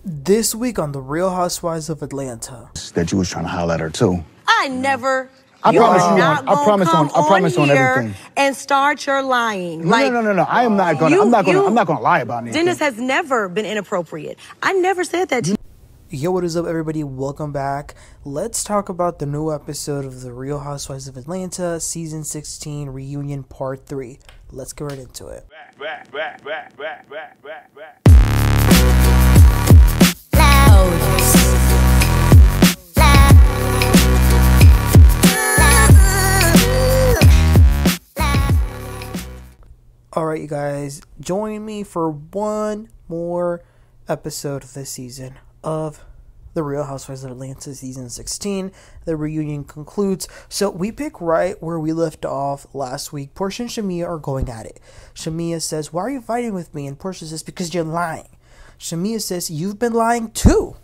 This week on The Real Housewives of Atlanta. That you was trying to holler at her too. I never. I promise you not on. I promise on everything. And start your lying. No. I am not gonna. I'm not gonna lie about anything. Dennis has never been inappropriate. I never said that to you. Yo, what is up, everybody? Welcome back. Let's talk about the new episode of The Real Housewives of Atlanta, Season 16, Reunion Part 3. Let's get right into it. Alright, you guys, join me for one more episode of this season of The Real Housewives of Atlanta Season 16. The reunion concludes. So we pick right where we left off last week. Porsha and Shamea are going at it. Shamea says, "Why are you fighting with me?" And Porsha says, "Because you're lying." Shamea says, "You've been lying too."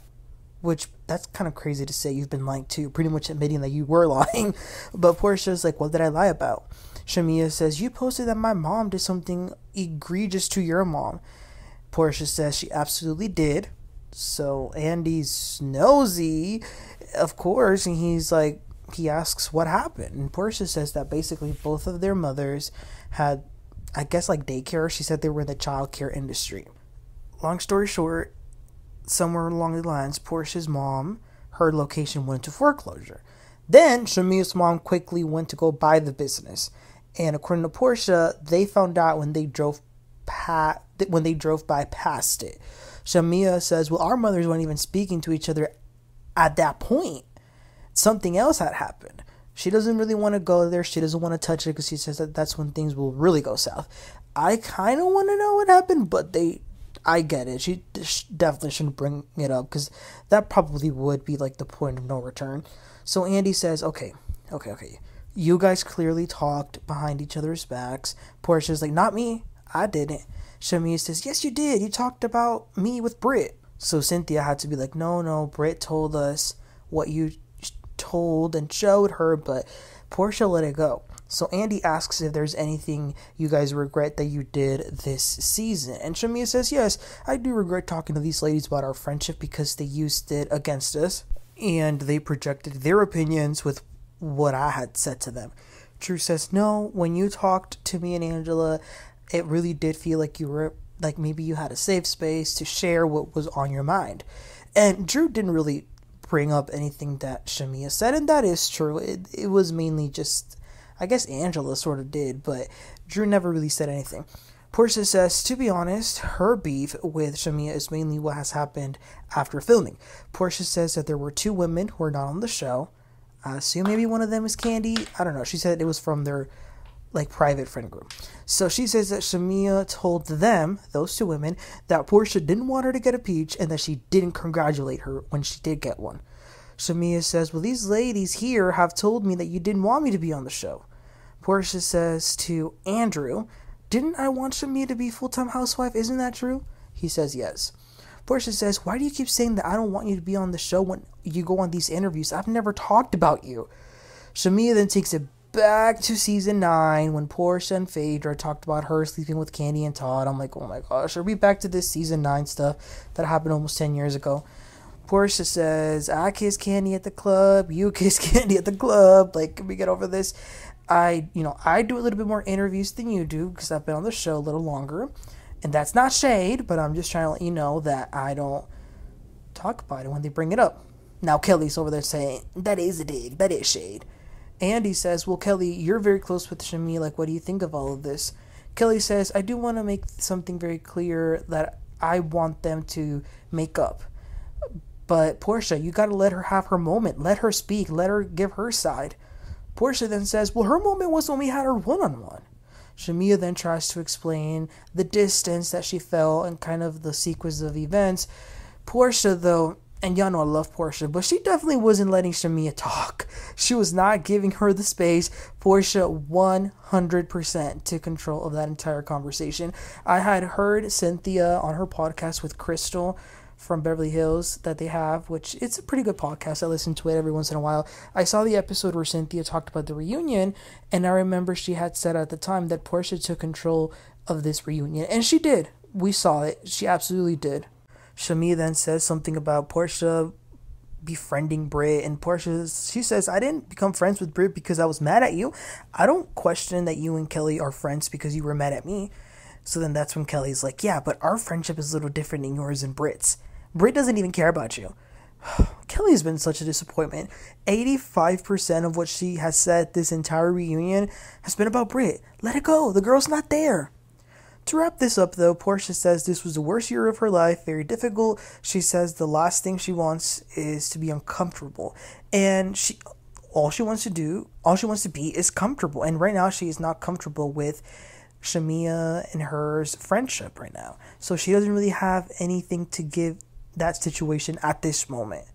Which, that's kind of crazy to say, you've been lying too. Pretty much admitting that you were lying. But Porsha's like, "What did I lie about?" Shamea says, "You posted that my mom did something egregious to your mom." Porsha says she absolutely did. So Andy's nosy, of course, and he asks what happened. And Porsha says that basically both of their mothers had, I guess, like daycare. She said they were in the child care industry. Long story short, somewhere along the lines, Porsha's mom, her location went into foreclosure. Then Shamea's mom quickly went to go buy the business. And according to Porsha, they found out when they drove by past it. Shamea says, "Well, our mothers weren't even speaking to each other at that point. Something else had happened." She doesn't really want to go there. She doesn't want to touch it because she says that that's when things will really go south. I kind of want to know what happened, but I get it. She definitely shouldn't bring it up because that probably would be like the point of no return. So Andy says, okay. You guys clearly talked behind each other's backs. Portia's like, "Not me. I didn't." Shamea says, "Yes, you did. You talked about me with Britt." So Cynthia had to be like, No, Britt told us what you told and showed her, but Porsha let it go. So Andy asks if there's anything you guys regret that you did this season. And Shamea says, "Yes, I do regret talking to these ladies about our friendship because they used it against us. And they projected their opinions with what I had said to them." Drew says, "No, when you talked to me and Angela, it really did feel like you were, like maybe you had a safe space to share what was on your mind." And Drew didn't really bring up anything that Shamea said, and that is true. It was mainly just, I guess Angela sort of did, but Drew never really said anything. Porsha says, to be honest, her beef with Shamea is mainly what has happened after filming. Porsha says that there were two women who are not on the show. I assume maybe one of them is Candy. I don't know. She said it was from their private friend group. So she says that Shamea told them, those two women, that Porsha didn't want her to get a peach and that she didn't congratulate her when she did get one. Shamea says, "Well, these ladies here have told me that you didn't want me to be on the show." Porsha says to Andrew, "Didn't I want Shamea to be full-time housewife? Isn't that true?" He says yes. Porsha says, "Why do you keep saying that I don't want you to be on the show when you go on these interviews? I've never talked about you." Shamea then takes it back to season 9 when Porsha and Phaedra talked about her sleeping with Candy and Todd. I'm like, oh my gosh, are we back to this season 9 stuff that happened almost 10 years ago? Porsha says, "I kiss Candy at the club, you kiss Candy at the club. Like, can we get over this? I do a little bit more interviews than you do because I've been on the show a little longer. And that's not shade, but I'm just trying to let you know that I don't talk about it when they bring it up." Now Kelly's over there saying, "That is a dig, that is shade." Andy says, "Well, Kelly, you're very close with Shamea. Like, what do you think of all of this?" Kelly says, "I do want to make something very clear that I want them to make up. But Porsha, you got to let her have her moment. Let her speak. Let her give her side." Porsha then says, "Well, her moment was when we had her one-on-one." Shamea then tries to explain the distance that she felt and kind of the sequence of events. Porsha, though, and y'all know I love Porsha, but she definitely wasn't letting Shamea talk. She was not giving her the space. Porsha 100% took control of that entire conversation. I had heard Cynthia on her podcast with Crystal from Beverly Hills that they have, which it's a pretty good podcast. I listen to it every once in a while. I saw the episode where Cynthia talked about the reunion, and I remember she had said at the time that Porsha took control of this reunion, and she did. We saw it. She absolutely did. Shamea then says something about Porsha befriending Britt, and she says, I didn't become friends with Britt because I was mad at you. I don't question that you and Kelli are friends because you were mad at me. So then that's when Kelly's like, yeah, but our friendship is a little different than yours and Britt's. Britt doesn't even care about you. Kelli has been such a disappointment. 85% of what she has said this entire reunion has been about Britt. Let it go. The girl's not there. To wrap this up, though, Porsha says this was the worst year of her life, very difficult. She says the last thing she wants is to be uncomfortable. And all she wants to be is comfortable. And right now she is not comfortable with Shamea and her's friendship right now. So she doesn't really have anything to give that situation at this moment.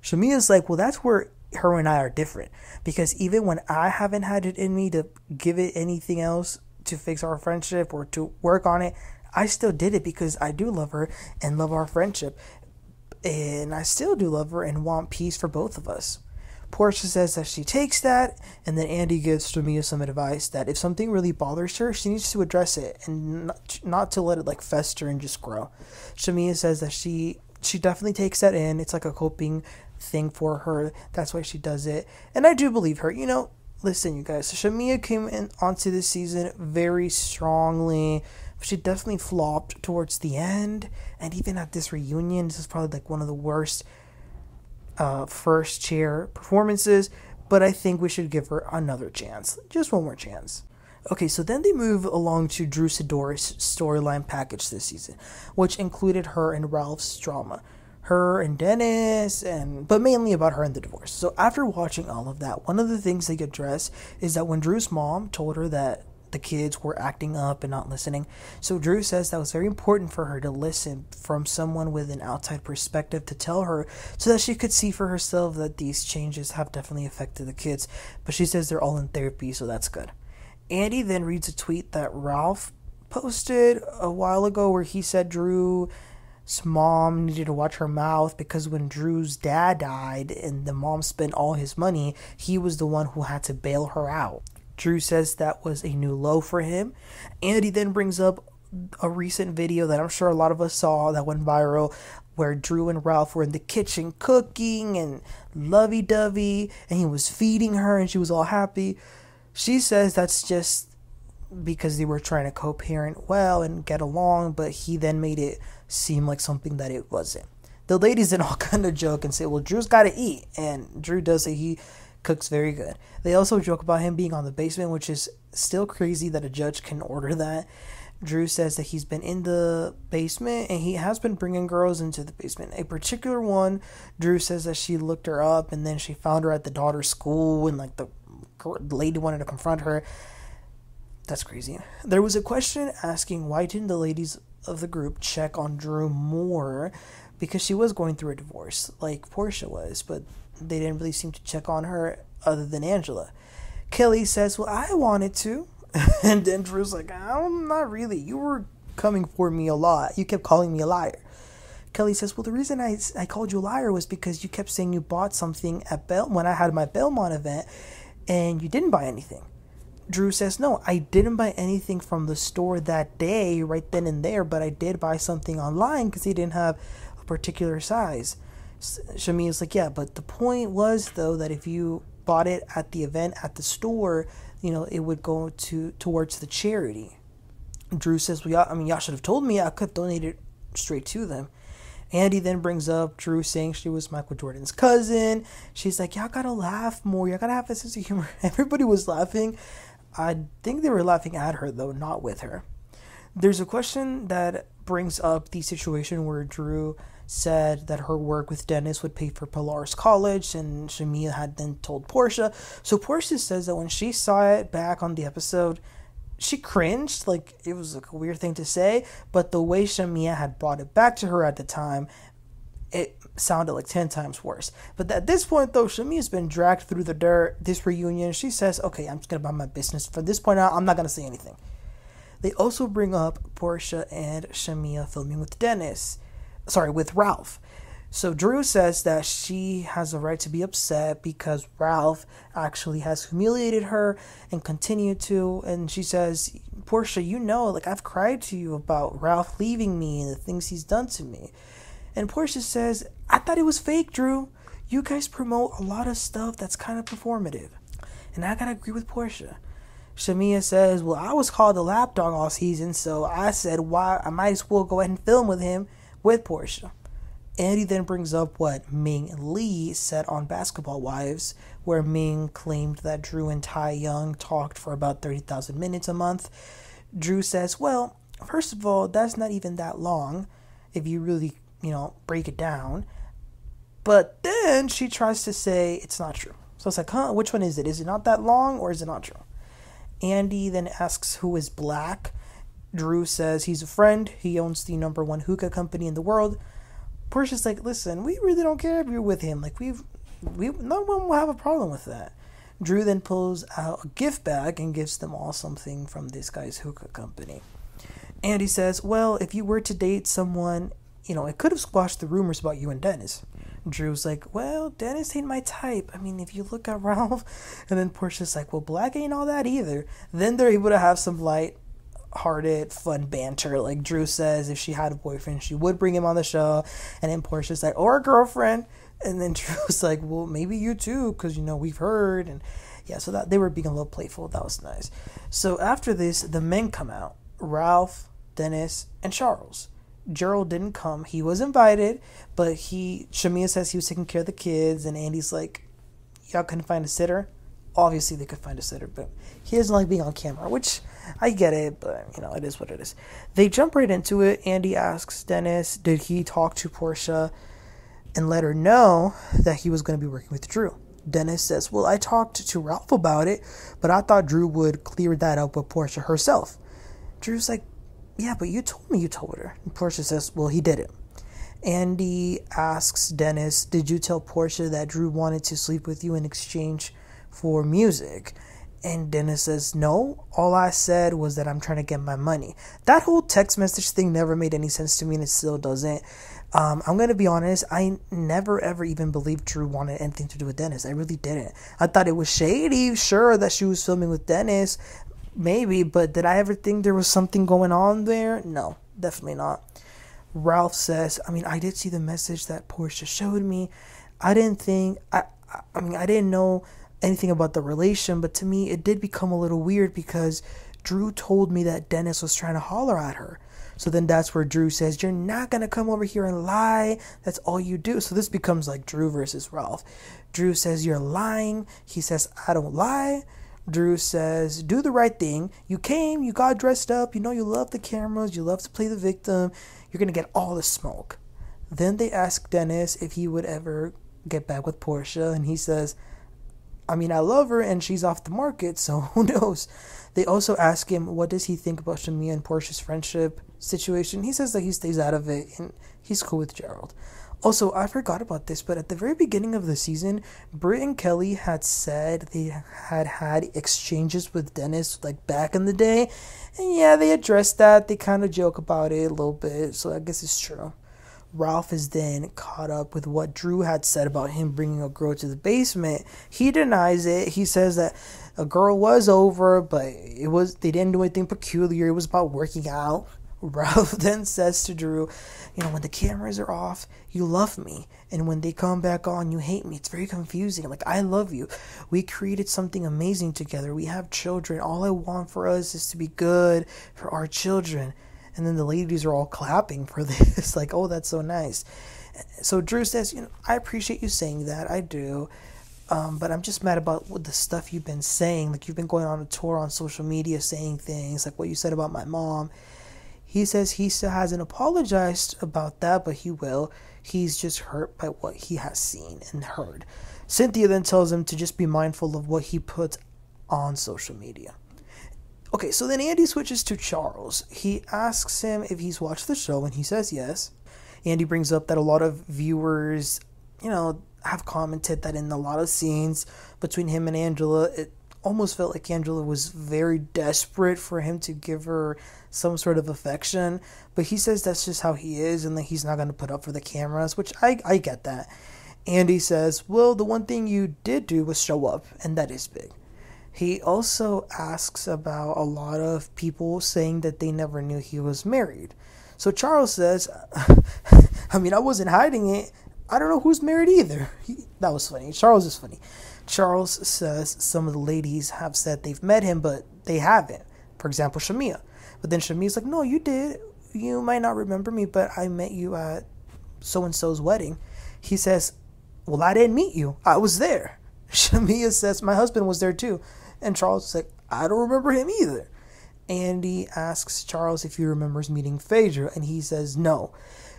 Shamea's like, well, that's where her and I are different. Because even when I haven't had it in me to give it anything else to fix our friendship or to work on it, I still did it because I do love her and love our friendship. And I still do love her and want peace for both of us. Porsha says that she takes that, and then Eady gives Shamea some advice that if something really bothers her, she needs to address it and not to let it fester and just grow. Shamea says that she definitely takes that in. It's like a coping thing for her. That's why she does it. And I do believe her. Listen, you guys, Shamea came onto this season very strongly. She definitely flopped towards the end. And even at this reunion, this is probably one of the worst first chair performances. But I think we should give her another chance. Just one more chance. Okay, so then they move along to Sidora's storyline package this season, which included her and Ralph's drama. Her and Dennis, but mainly about her and the divorce. So after watching all of that, one of the things they address is that when Drew's mom told her that the kids were acting up and not listening, so Drew says that was very important for her to listen from someone with an outside perspective to tell her so that she could see for herself that these changes have definitely affected the kids. But she says they're all in therapy, so that's good. Eady then reads a tweet that Ralph posted a while ago where he said Drew's mom needed to watch her mouth because when Drew's dad died and the mom spent all his money, he was the one who had to bail her out. Drew says that was a new low for him. Eady then brings up a recent video that I'm sure a lot of us saw that went viral where Drew and Ralph were in the kitchen cooking and lovey-dovey and he was feeding her and she was all happy. She says that's just because they were trying to co-parent well and get along, but he then made it seem like something that it wasn't. The ladies then all kind of joke and say, well, Drew's got to eat, and Drew does say he cooks very good. They also joke about him being on the basement, which is still crazy that a judge can order that. Drew says that he's been in the basement and he has been bringing girls into the basement. A particular one, Drew says that she looked her up and then she found her at the daughter's school and the lady wanted to confront her. That's crazy. There was a question asking why didn't the ladies of the group check on Drew more, because she was going through a divorce like Porsha was, but they didn't really seem to check on her other than Angela. Kelli says, well, I wanted to. And then Drew's like, I'm not really. You were coming for me a lot. You kept calling me a liar. Kelli says, well, the reason I called you a liar was because you kept saying you bought something at when I had my Belmont event and you didn't buy anything. Drew says, no, I didn't buy anything from the store that day, right then and there, but I did buy something online because he didn't have a particular size. Shamea's like, yeah, but the point was, though, that if you bought it at the event at the store, it would go towards the charity. Drew says, well, y'all should have told me. I could have donated straight to them. Eady then brings up Drew saying she was Michael Jordan's cousin. She's like, y'all gotta laugh more. Y'all gotta have a sense of humor. Everybody was laughing. I think they were laughing at her, though, not with her. There's a question that brings up the situation where Drew said that her work with Dennis would pay for Pilar's college, and Shamea had then told Porsha. So Porsha says that when she saw it back on the episode, she cringed, it was a weird thing to say, but the way Shamea had brought it back to her at the time, it sounded 10 times worse. But at this point, though, Shamea's been dragged through the dirt. This reunion, she says, okay, I'm just going to mind my business. From this point on, I'm not going to say anything. They also bring up Porsha and Shamea filming with with Ralph. So Drew says that she has a right to be upset because Ralph actually has humiliated her and continued to. And she says, Porsha, I've cried to you about Ralph leaving me and the things he's done to me. And Porsha says, I thought it was fake, Drew. You guys promote a lot of stuff that's kind of performative. And I gotta agree with Porsha. Shamea says, well, I was called a lapdog all season, so I said, why, I might as well go ahead and film with him with Porsha. Eady then brings up what Ming and Lee said on Basketball Wives, where Ming claimed that Drew and Tai Young talked for about 30,000 minutes a month. Drew says, well, first of all, that's not even that long if you really, break it down. But then she tries to say it's not true. So it's like, which one is it? Is it not that long or is it not true? Andy then asks who is Black. Drew says he's a friend. He owns the #1 hookah company in the world. Porsha's like, listen, we really don't care if you're with him. Like, no one will have a problem with that. Drew then pulls out a gift bag and gives them all something from this guy's hookah company. Andy says, well, if you were to date someone, it could have squashed the rumors about you and Dennis. Drew's like, well, Dennis ain't my type. I mean, if you look at Ralph. And then Porsha's like, well, Black ain't all that either. Then they're able to have some light-hearted, fun banter. Like Drew says, if she had a boyfriend, she would bring him on the show. And then Porsha's like, or a girlfriend. And then Drew's like, well, maybe you too, because, we've heard. And yeah, so that they were being a little playful. That was nice. So after this, the men come out. Ralph, Dennis, and Charles. Gerald didn't come. He was invited, but Shamea says he was taking care of the kids, and Andy's like, y'all couldn't find a sitter? Obviously they could find a sitter, but he doesn't like being on camera, which I get it, but it is what it is. They jump right into it. Andy asks Dennis, did he talk to Porsha and let her know that he was going to be working with Drew? Dennis says, well, I talked to Ralph about it, but I thought Drew would clear that up with Porsha herself. Drew's like, yeah, but you told me you told her. And Porsha says, well, he didn't. Andy asks Dennis, did you tell Porsha that Drew wanted to sleep with you in exchange for music? And Dennis says, no, all I said was that I'm trying to get my money. That whole text message thing never made any sense to me, and it still doesn't. I'm going to be honest, I never ever even believed Drew wanted anything to do with Dennis. I really didn't. I thought it was shady, sure, that she was filming with Dennis, maybe, but did I ever think there was something going on there? No, definitely not. Ralph says, I did see the message that Porsha showed me. I didn't know anything about the relation, but to me, it did become a little weird because Drew told me that Dennis was trying to holler at her. So then that's where Drew says, you're not going to come over here and lie. That's all you do. So this becomes like Drew versus Ralph. Drew says, you're lying. He says, I don't lie. Drew says, do the right thing. You came, you got dressed up, you love the cameras, you love to play the victim. You're going to get all the smoke. Then they ask Dennis if he would ever get back with Porsha, and he says, I love her and she's off the market, so who knows? They also ask him, what does he think about Shamea and Porsha's friendship situation? He says that he stays out of it and he's cool with Gerald. Also, I forgot about this, but at the very beginning of the season, Britt and Kelli had said they had exchanges with Dennis, back in the day. And yeah, they addressed that. They kind of joke about it a little bit, so I guess it's true. Ralph is then caught up with what Drew had said about him bringing a girl to the basement. He denies it. He says that a girl was over, but they didn't do anything peculiar. It was about working out. Ralph then says to Drew, when the cameras are off, you love me. And when they come back on, you hate me. It's very confusing. I love you. We created something amazing together. We have children. All I want for us is to be good for our children. And then the ladies are all clapping for this. Oh, that's so nice. So Drew says, I appreciate you saying that. I do. But I'm just mad about the stuff you've been saying. You've been going on a tour on social media saying things like what you said about my mom. He says he still hasn't apologized about that, but he will. He's just hurt by what he has seen and heard. Cynthia then tells him to just be mindful of what he puts on social media. Okay, so then Andy switches to Charles. He asks him if he's watched the show, and he says yes. Andy brings up that a lot of viewers, have commented that in a lot of scenes between him and Angela, it almost felt like Angela was very desperate for him to give her some sort of affection, but he says that's just how he is and that he's not going to put up for the cameras, which I get that. Andy says, well, the one thing you did do was show up, and that is big. He also asks about a lot of people saying that they never knew he was married. So Charles says, I mean, I wasn't hiding it. I don't know who's married either. That was funny. Charles is funny. Charles says some of the ladies have said they've met him, but they haven't. For example, Shamea. But then Shamea's like, no, you did. You might not remember me, but I met you at so-and-so's wedding. He says, well, I didn't meet you. I was there. Shamea says, my husband was there too. And Charles is like, I don't remember him either. Andy asks Charles if he remembers meeting Phaedra, and he says no.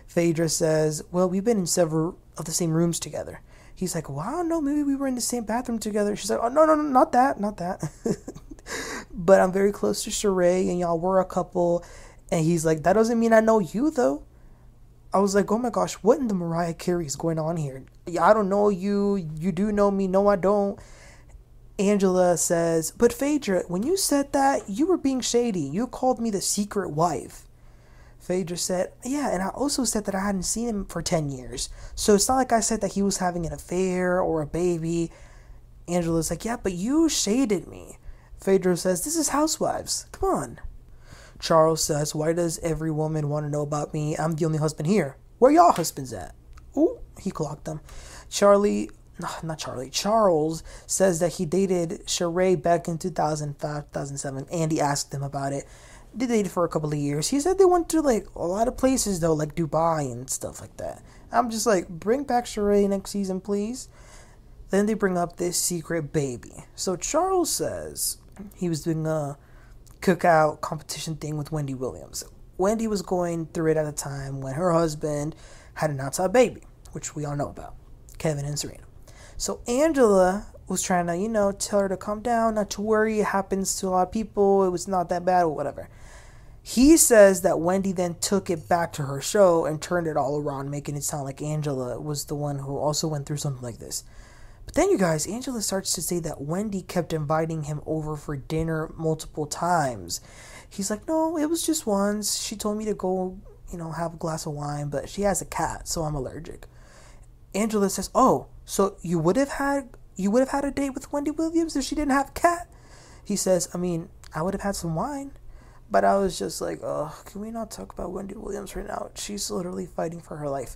Phaedra says, well, we've been in several of the same rooms together. He's like, well, I don't know, maybe we were in the same bathroom together. She's like, oh, no, not that. But I'm very close to Sheree, and y'all were a couple. And he's like, that doesn't mean I know you, though. I was like, oh my gosh, what in the Mariah Carey is going on here? I don't know you. You do know me. No, I don't. Angela says, but Phaedra, when you said that, you were being shady. You called me the secret wife. Phaedra said, yeah, and I also said that I hadn't seen him for 10 years. So it's not like I said that he was having an affair or a baby. Angela's like, yeah, but you shaded me. Phaedra says, this is Housewives. Come on. Charles says, why does every woman want to know about me? I'm the only husband here. Where y'all husbands at? Ooh, he clocked them. Charles says that he dated Sheree back in 2005, 2007. Andy asked him about it. They dated for a couple of years. He said they went to like a lot of places though, like Dubai and stuff like that. I'm just like, bring back Sheree next season, please. Then they bring up this secret baby. So Charles says he was doing a cookout competition thing with Wendy Williams. Wendy was going through it at a time when her husband had an outside baby, which we all know about, Kevin and Serena. So Angela was trying to, tell her to calm down, not to worry. It happens to a lot of people. It was not that bad or whatever. He says that Wendy then took it back to her show and turned it all around, making it sound like Angela was the one who also went through something like this. But then, you guys, Angela starts to say that Wendy kept inviting him over for dinner multiple times. He's like, no, it was just once. She told me to go, have a glass of wine, but she has a cat, so I'm allergic. Angela says, oh, so you would have had a date with Wendy Williams if she didn't have a cat? He says, I mean, I would have had some wine. But I was just like, oh, can we not talk about Wendy Williams right now? She's literally fighting for her life.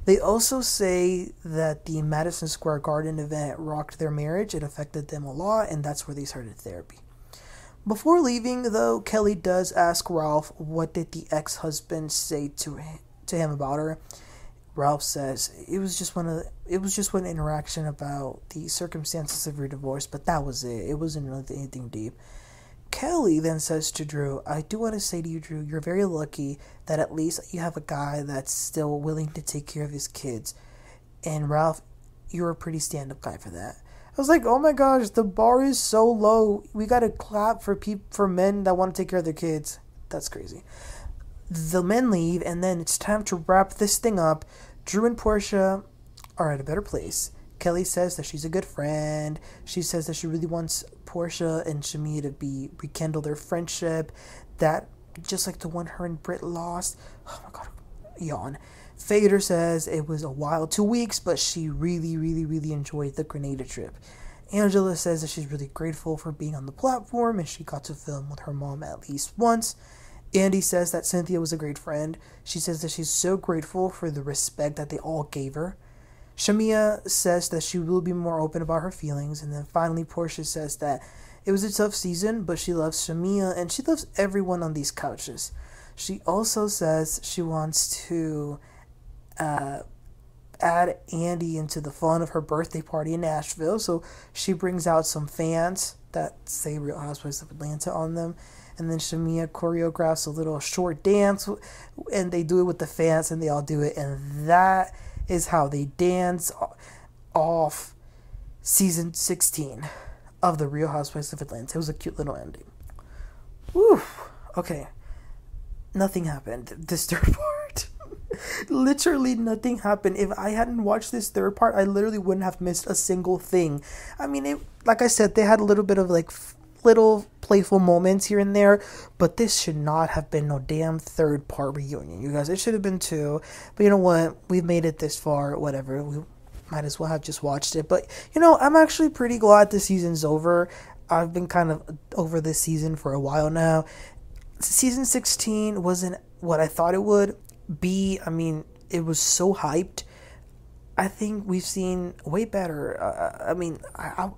They also say that the Madison Square Garden event rocked their marriage. It affected them a lot, and that's where they started therapy. Before leaving, though, Kelli does ask Ralph, what did the ex-husband say to him about her? Ralph says, it was just one interaction about the circumstances of your divorce, but that was it. It wasn't really anything deep. Kelli then says to Drew, I do want to say to you, Drew, you're very lucky that at least you have a guy that's still willing to take care of his kids. And Ralph, you're a pretty stand-up guy for that. I was like, oh my gosh, the bar is so low. We got to clap for men that want to take care of their kids. That's crazy. The men leave, and then it's time to wrap this thing up. Drew and Porsha are at a better place. Kelli says that she's a good friend. She says that she really wants Porsha and Shamea to rekindle their friendship. That, just like the one her and Britt lost. Oh my god, yawn. Phaedra says it was a wild 2 weeks, but she really, really, really enjoyed the Grenada trip. Angela says that she's really grateful for being on the platform and she got to film with her mom at least once. Andy says that Cynthia was a great friend. She says that she's so grateful for the respect that they all gave her. Shamea says that she will be more open about her feelings. And then finally, Porsha says that it was a tough season, but she loves Shamea and she loves everyone on these couches. She also says she wants to add Andy into the fun of her birthday party in Nashville. So she brings out some fans that say Real Housewives of Atlanta on them. And then Shamea choreographs a little short dance, and they do it with the fans, and they all do it. And that is how they dance off season 16 of The Real Housewives of Atlanta. It was a cute little ending. Woo! Okay. Nothing happened. This third part. Literally nothing happened. If I hadn't watched this third part, I literally wouldn't have missed a single thing. I mean, like I said, they had a little bit of like little playful moments here and there, but this should not have been no damn third part reunion, you guys. It should have been 2, but you know what, we've made it this far, whatever, we might as well have just watched it. But I'm actually pretty glad the season's over. I've been kind of over this season for a while now. season 16 wasn't what I thought it would be. I mean, it was so hyped. I think we've seen way better. I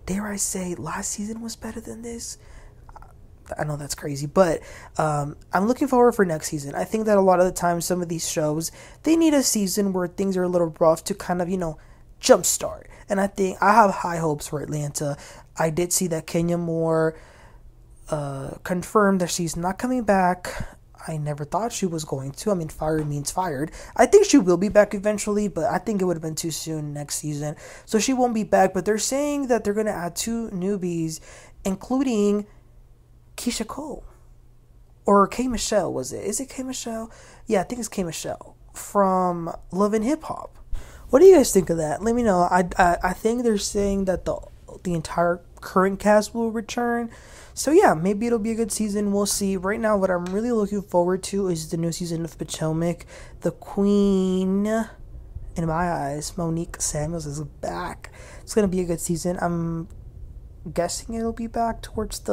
dare I say last season was better than this? I know that's crazy, but I'm looking forward for next season. I think that a lot of the time, some of these shows, they need a season where things are a little rough to kind of, jumpstart. And I think I have high hopes for Atlanta. I did see that Kenya Moore confirmed that she's not coming back. I never thought she was going to. I mean, fired means fired. I think she will be back eventually, but I think it would have been too soon next season. So she won't be back, but they're saying that they're going to add 2 newbies, including Keisha Cole. Or K. Michelle, was it? Is it K. Michelle? Yeah, I think it's K. Michelle from Love and Hip Hop. What do you guys think of that? Let me know. I think they're saying that the entire current cast will return. So yeah, maybe it'll be a good season. We'll see. Right now, what I'm really looking forward to is the new season of Potomac. The Queen, in my eyes, Monique Samuels is back. It's gonna be a good season. I'm guessing it'll be back towards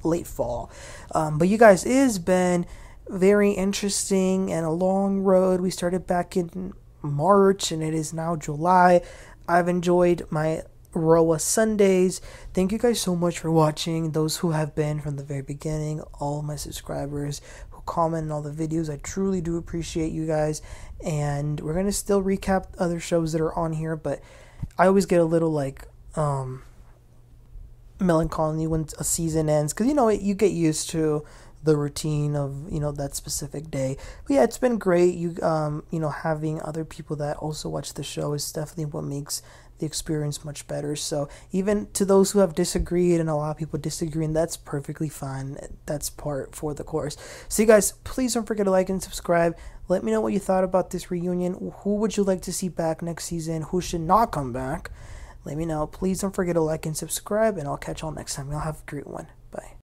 late fall. But you guys, it has been very interesting and a long road. We started back in March and it is now July. I've enjoyed my RHOA Sundays. Thank you guys so much for watching. Those who have been from the very beginning, all of my subscribers who comment on all the videos, I truly do appreciate you guys. And we're gonna still recap other shows that are on here, but I always get a little melancholy when a season ends, because you get used to the routine of that specific day. But yeah, it's been great. Having other people that also watch the show is definitely what makes the experience much better. So even to those who have disagreed, and a lot of people disagree, and that's perfectly fine. That's part for the course. So you guys, please don't forget to like and subscribe. Let me know what you thought about this reunion. Who would you like to see back next season? Who should not come back? Let me know. Please don't forget to like and subscribe, and I'll catch y'all next time. Y'all have a great one. Bye.